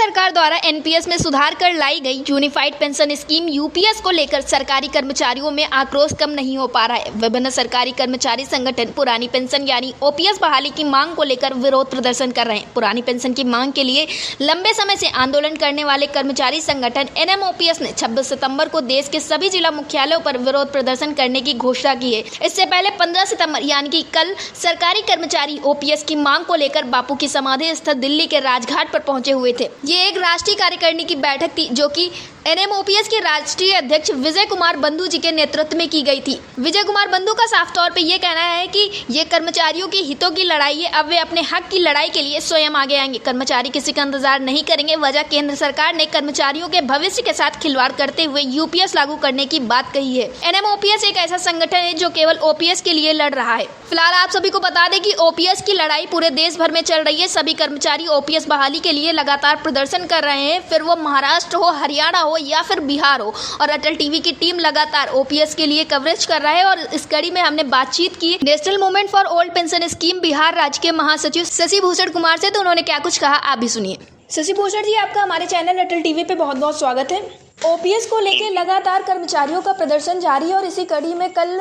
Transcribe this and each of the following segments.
सरकार द्वारा एनपीएस में सुधार कर लाई गई यूनिफाइड पेंशन स्कीम यूपीएस को लेकर सरकारी कर्मचारियों में आक्रोश कम नहीं हो पा रहा है। विभिन्न सरकारी कर्मचारी संगठन पुरानी पेंशन यानी ओपीएस बहाली की मांग को लेकर विरोध प्रदर्शन कर रहे हैं। पुरानी पेंशन की मांग के लिए लंबे समय से आंदोलन करने वाले कर्मचारी संगठन एनएमओपीएस ने 26 सितंबर को देश के सभी जिला मुख्यालयों पर विरोध प्रदर्शन करने की घोषणा की है। इससे पहले 15 सितंबर यानी कि कल सरकारी कर्मचारी ओपीएस की मांग को लेकर बापू की समाधि स्थित दिल्ली के राजघाट पर पहुंचे हुए थे। ये एक राष्ट्रीय कार्यकारिणी की बैठक थी जो कि एनएमओपीएस के राष्ट्रीय अध्यक्ष विजय कुमार बंधु जी के नेतृत्व में की गई थी। विजय कुमार बंधु का साफ तौर पे ये कहना है कि ये कर्मचारियों के हितों की लड़ाई है, अब वे अपने हक की लड़ाई के लिए स्वयं आगे आएंगे। कर्मचारी किसी का इंतजार नहीं करेंगे। वजह केंद्र सरकार ने कर्मचारियों के भविष्य के साथ खिलवाड़ करते हुए यूपीएस लागू करने की बात कही है। एनएमओपीएस एक ऐसा संगठन है जो केवल ओपीएस के लिए लड़ रहा है। फिलहाल आप सभी को बता दें कि ओपीएस की लड़ाई पूरे देश भर में चल रही है। सभी कर्मचारी ओपीएस बहाली के लिए लगातार प्रदर्शन कर रहे हैं, फिर वो महाराष्ट्र हो, हरियाणा हो या फिर बिहार हो। और अटल टीवी की टीम लगातार ओपीएस के लिए कवरेज कर रहा है। और इस कड़ी में हमने बातचीत की national movement for old pension scheme Bihar राज्य के महासचिव शशि भूषण कुमार से, तो उन्होंने क्या कुछ कहा आप भी सुनिए। शशि भूषण जी, आपका हमारे चैनल अटल टीवी पे बहुत बहुत स्वागत है। ओपीएस को लेकर लगातार कर्मचारियों का प्रदर्शन जारी है और इसी कड़ी में कल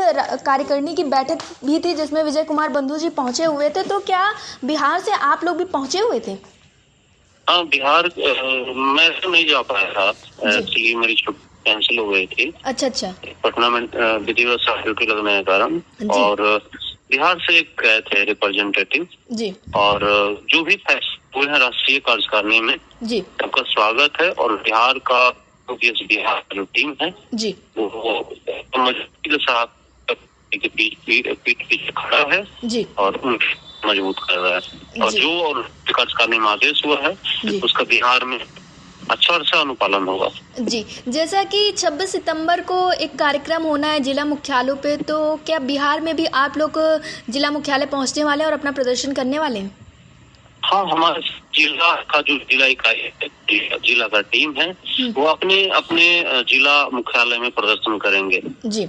कार्यकारिणी की बैठक भी थी जिसमें विजय कुमार बंधु जी पहुंचे हुए थे। तो क्या बिहार से आप लोग भी पहुंचे हुए थे? हाँ, बिहार मैं तो नहीं जा पाया था, एक्चुअली मेरी छुट्टी कैंसिल हो गई थी। अच्छा। पटना में विधिवत ड्यूटी लगने के कारण, और बिहार से एक गए थे रिप्रेजेंटेटिव जी। और जो भी फैसले हुए हैं राष्ट्रीय कार्यकारिणी में जी, सबका स्वागत है। और बिहार का बिहार जो टीम है जी, वो मजबूती के साथ पीठ खड़ा है जी, और मजबूत कर रहा है। और जो कार्यकारिणी में आदेश हुआ है उसका बिहार में अच्छा अनुपालन होगा जी। जैसा कि 26 सितंबर को एक कार्यक्रम होना है जिला मुख्यालयों पे, तो क्या बिहार में भी आप लोग जिला मुख्यालय पहुंचने वाले हैं और अपना प्रदर्शन करने वाले हैं? हाँ, हमारे जिला का जो जिला इकाई जिला का टीम है वो अपने जिला मुख्यालय में प्रदर्शन करेंगे जी।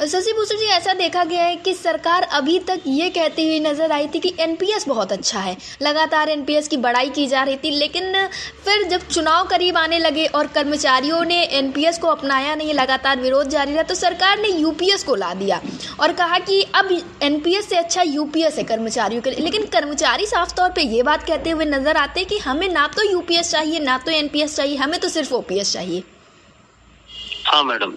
शशि भूषण जी, ऐसा देखा गया है कि सरकार अभी तक ये कहती हुई नजर आई थी कि एनपीएस बहुत अच्छा है, लगातार एनपीएस की बड़ाई की जा रही थी, लेकिन फिर जब चुनाव करीब आने लगे और कर्मचारियों ने एनपीएस को अपनाया नहीं, लगातार विरोध जारी रहा, तो सरकार ने यूपीएस को ला दिया और कहा कि अब एनपीएस से अच्छा यूपीएस है कर्मचारियों के लिए। लेकिन कर्मचारी साफ तौर पर ये बात कहते हुए नजर आते हैं कि हमें ना तो यूपीएस चाहिए ना तो एनपीएस चाहिए, हमें तो सिर्फ ओपीएस चाहिए। हाँ मैडम,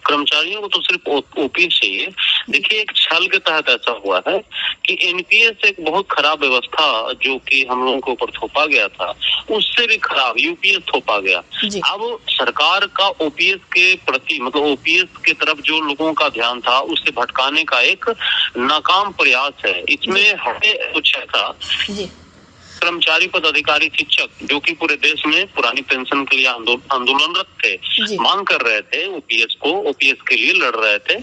कर्मचारियों को तो सिर्फ ओपीएस चाहिए। देखिए, एक छल के तहत ऐसा हुआ है कि एनपीएस एक बहुत खराब व्यवस्था जो कि हम लोगों के ऊपर थोपा गया था, उससे भी खराब यूपीएस थोपा गया। अब सरकार का ओपीएस के प्रति, मतलब ओपीएस के तरफ जो लोगों का ध्यान था उससे भटकाने का एक नाकाम प्रयास है। इसमें हमें कुछ ऐसा कर्मचारी पदाधिकारी शिक्षक जो कि पूरे देश में पुरानी पेंशन के लिए आंदोलनरत थे, मांग कर रहे थे ओपीएस के लिए लड़ रहे थे,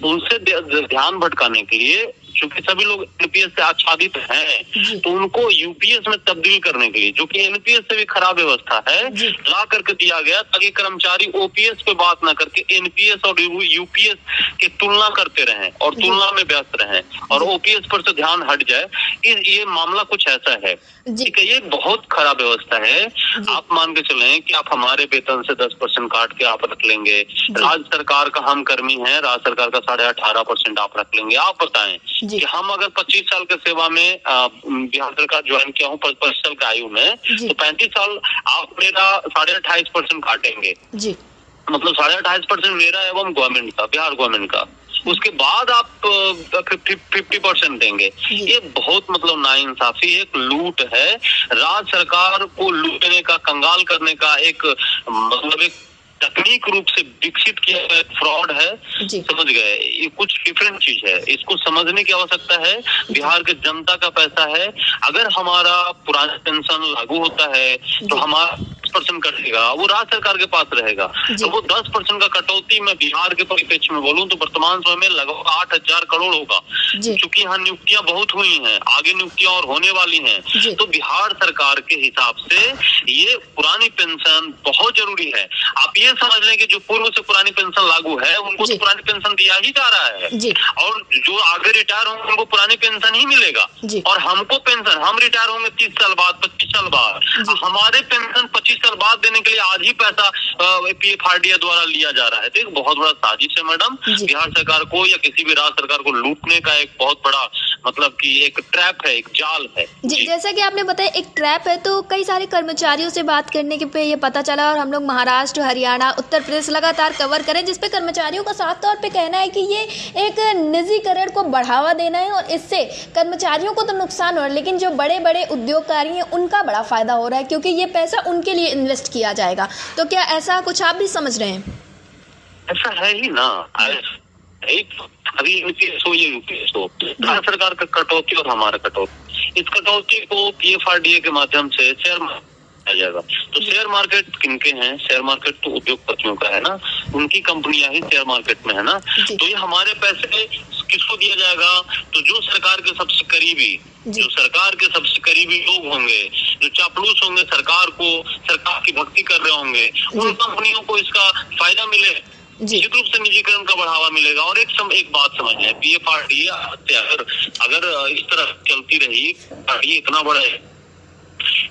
उनसे ध्यान भटकाने के लिए, क्योंकि सभी लोग एनपीएस से आच्छादित हैं, तो उनको यूपीएस में तब्दील करने के लिए, जो कि एनपीएस से भी खराब व्यवस्था है, ला करके दिया गया ताकि कर्मचारी ओपीएस पे बात ना करके एनपीएस और यूपीएस की तुलना करते रहें और तुलना में व्यस्त रहें और ओपीएस पर से ध्यान हट जाए। ये मामला कुछ ऐसा है। ठीक है, ये बहुत खराब व्यवस्था है। आप मान के चलें कि आप हमारे वेतन से 10% काट के आप रख लेंगे, राज्य सरकार का हम कर्मी हैं, राज्य सरकार का 18.5% आप रख लेंगे। आप बताएं कि हम अगर 25 साल के सेवा में बिहार सरकार ज्वाइन किया हूँ 25 साल की आयु में, तो 35 साल आप मेरा 28.5% काटेंगे जी, मतलब 28.5% मेरा एवं गवर्नमेंट का, बिहार गवर्नमेंट का। उसके बाद आप 50% देंगे। ये बहुत मतलब नाइंसाफी, एक लूट है, राज्य सरकार को लूटने का, कंगाल करने का एक मतलब एक तकनीक रूप से विकसित किया गया फ्रॉड है। समझ गए? ये कुछ डिफरेंट चीज है, इसको समझने की आवश्यकता है। बिहार के जनता का पैसा है। अगर हमारा पुराना पेंशन लागू होता है तो हमारा 10% कटेगा वो राज्य सरकार के पास रहेगा। तो वो 10% का कटौती में बिहार के परिप्रेक्ष्य में बोलूं तो वर्तमान समय में लगभग 8,000 करोड़ होगा। क्योंकि यहाँ नियुक्तियां बहुत हुई हैं, आगे नियुक्तियां और होने वाली हैं। तो बिहार सरकार के हिसाब से ये पुरानी पेंशन बहुत जरूरी है। आप ये समझ लें कि जो पूर्व से पुरानी पेंशन लागू है उनको तो पुरानी पेंशन दिया ही जा रहा है, और जो आगे रिटायर होंगे उनको पुरानी पेंशन ही मिलेगा। और हमको पेंशन, हम रिटायर होंगे 30 साल बाद, 25 साल बाद, हमारे पेंशन 25 साल बाद देने के लिए आज ही पैसा PFRDA द्वारा लिया जा रहा है। तो एक बहुत बड़ा साजिश है मैडम, बिहार सरकार को या किसी भी राज्य सरकार को लूटने का एक बहुत बड़ा मतलब कि एक ट्रैप है, एक जाल है। जी, जैसा कि आपने बताया एक ट्रैप है, तो कई सारे कर्मचारियों से बात करने के पे ये पता चला, और हम लोग महाराष्ट्र, हरियाणा, उत्तर प्रदेश लगातार कवर करें, जिसपे कर्मचारियों का साफ तौर पे कहना है कि ये एक निजीकरण को बढ़ावा देना है और इससे कर्मचारियों को तो नुकसान हो रहा है, लेकिन जो बड़े बड़े उद्योगकारी हैं उनका बड़ा फायदा हो रहा है, क्योंकि ये पैसा उनके लिए इन्वेस्ट किया जाएगा। तो क्या ऐसा कुछ आप भी समझ रहे हैं? ऐसा है ही ना, अभी यूपीएस हो या यूपीएस हो, भारत सरकार का कटौती और हमारा कटौती, इस कटौती को PFRDA के माध्यम से शेयर मार्केट जाएगा। तो शेयर मार्केट किनके हैं? शेयर मार्केट तो उद्योगपतियों का है ना, उनकी कंपनियां ही शेयर मार्केट में है ना। तो ये हमारे पैसे किसको दिया जाएगा? तो जो सरकार के सबसे करीबी, जो सरकार के सबसे करीबी लोग होंगे, जो चापलूस होंगे, सरकार की भक्ति कर रहे होंगे, उन कंपनियों को इसका फायदा मिले, निश्चित रूप से निजीकरण का बढ़ावा मिलेगा। और एक बात समझ लें, PFRDA अगर इस तरह चलती रही, ये इतना बड़ा है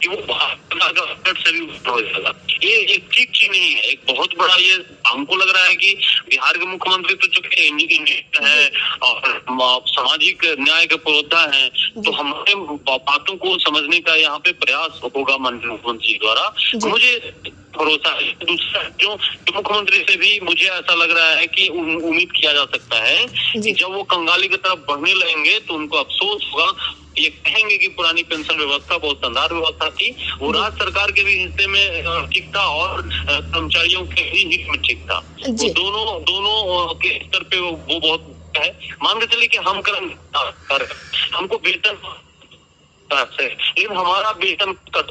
कि वो भारत से भी हो जाएगा। ये एक ठीक चीज नहीं है, एक बहुत बड़ा, ये हमको लग रहा है कि बिहार के मुख्यमंत्री तो चूंकि इंजीनियर है और सामाजिक न्याय के पुरोधा है, तो हमारे बातों को समझने का यहाँ पे प्रयास होगा माननीय मुख्यमंत्री द्वारा, मुझे भरोसा है। दूसरा, जो मुख्यमंत्री से भी मुझे ऐसा लग रहा है कि उम्मीद किया जा सकता है कि जब वो कंगाली की तरफ बढ़ने लगेंगे तो उनको अफसोस होगा, ये कहेंगे कि पुरानी पेंशन व्यवस्था बहुत शानदार व्यवस्था थी, वो राज्य सरकार के भी हिस्से में ठीक था और कर्मचारियों के भी हित में ठीक था। वो दोनों के स्तर पे वो बहुत है। मान के चलिए कि हम हमको वेतन से, लेकिन हमारा वेतन का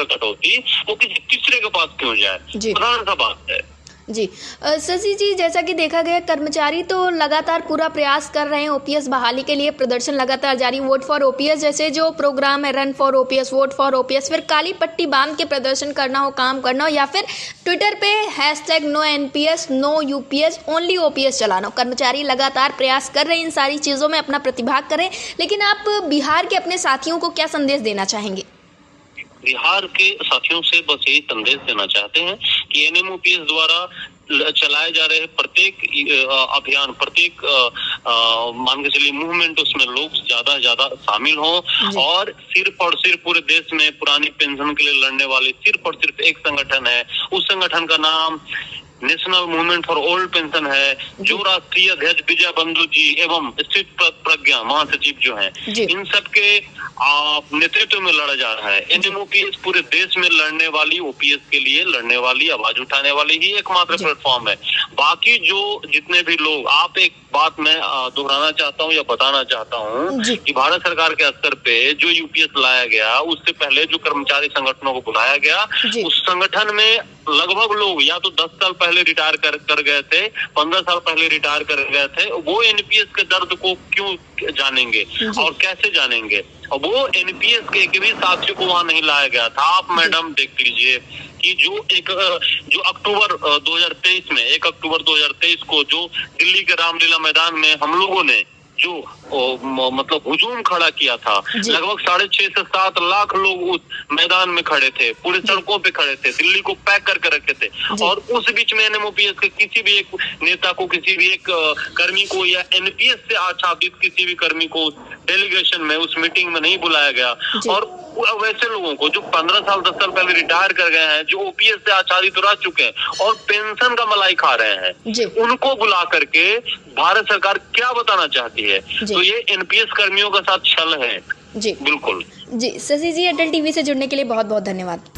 कटौती वो किसी तीसरे के पास क्यों जाए? साधारण सा बात है। जी शशि जी, जैसा कि देखा गया कर्मचारी तो लगातार पूरा प्रयास कर रहे हैं ओपीएस बहाली के लिए, प्रदर्शन लगातार जारी, वोट फॉर ओपीएस जैसे जो प्रोग्राम है, run for OPS, vote for OPS, फिर काली पट्टी बांध के प्रदर्शन करना हो, काम करना हो, या फिर ट्विटर पे #no NPS no UPS only OPS चलाना हो। कर्मचारी लगातार प्रयास कर रहे हैं इन सारी चीज़ों में अपना प्रतिभाग करें, लेकिन आप बिहार के अपने साथियों को क्या संदेश देना चाहेंगे? बिहार के साथियों से बस यही संदेश देना चाहते हैं कि NMOPS द्वारा चलाए जा रहे प्रत्येक अभियान, प्रत्येक मान के चलिए मूवमेंट, उसमें लोग ज्यादा शामिल हों, और सिर्फ और सिर्फ पूरे देश में पुरानी पेंशन के लिए लड़ने वाले सिर्फ और सिर्फ एक संगठन है। उस संगठन का नाम national movement for old pension है, जो राष्ट्रीय अध्यक्ष विजय बंधु जी एवं स्थित प्रज्ञा महासचिव जो हैं, इन सब के नेतृत्व में लड़ा जा रहा है। NMOPS पूरे देश में लड़ने वाली, OPS के लिए लड़ने वाली, आवाज उठाने वाली ही एकमात्र प्लेटफॉर्म है। बाकी जो जितने भी लोग, आप एक बात मैं दोहराना चाहता हूँ या बताना चाहता हूँ कि भारत सरकार के स्तर पे जो UPS लाया गया, उससे पहले जो कर्मचारी संगठनों को बुलाया गया, उस संगठन में लगभग लोग या तो 10 साल पहले रिटायर कर गए थे, 15 साल पहले रिटायर कर गए थे। वो NPS के दर्द को क्यों जानेंगे और कैसे जानेंगे? और वो NPS के भी साथियों को वहां नहीं लाया गया था। आप मैडम देख लीजिए कि जो अक्टूबर 2023 में, 1 अक्टूबर 2023 को जो दिल्ली के रामलीला मैदान में हम लोगों ने जो मतलब हुजूम खड़ा किया था, लगभग 6.5 से 7 लाख लोग उस मैदान में खड़े थे, पूरे सड़कों पे खड़े थे, दिल्ली को पैक करके रखे थे। और उस बीच में NMOPS के किसी भी एक नेता को, किसी भी एक कर्मी को या NPS से आच्छादित किसी भी कर्मी को डेलीगेशन में, उस मीटिंग में नहीं बुलाया गया। और वैसे लोगों को जो 15 साल 10 साल पहले रिटायर कर गए हैं, जो OPS से आच्छादित रह चुके हैं और पेंशन का मलाई खा रहे हैं, उनको बुला करके भारत सरकार क्या बताना चाहती है? तो ये NPS कर्मियों का साथ छल है। जी बिल्कुल। जी शशि जी, अटल टीवी से जुड़ने के लिए बहुत बहुत धन्यवाद।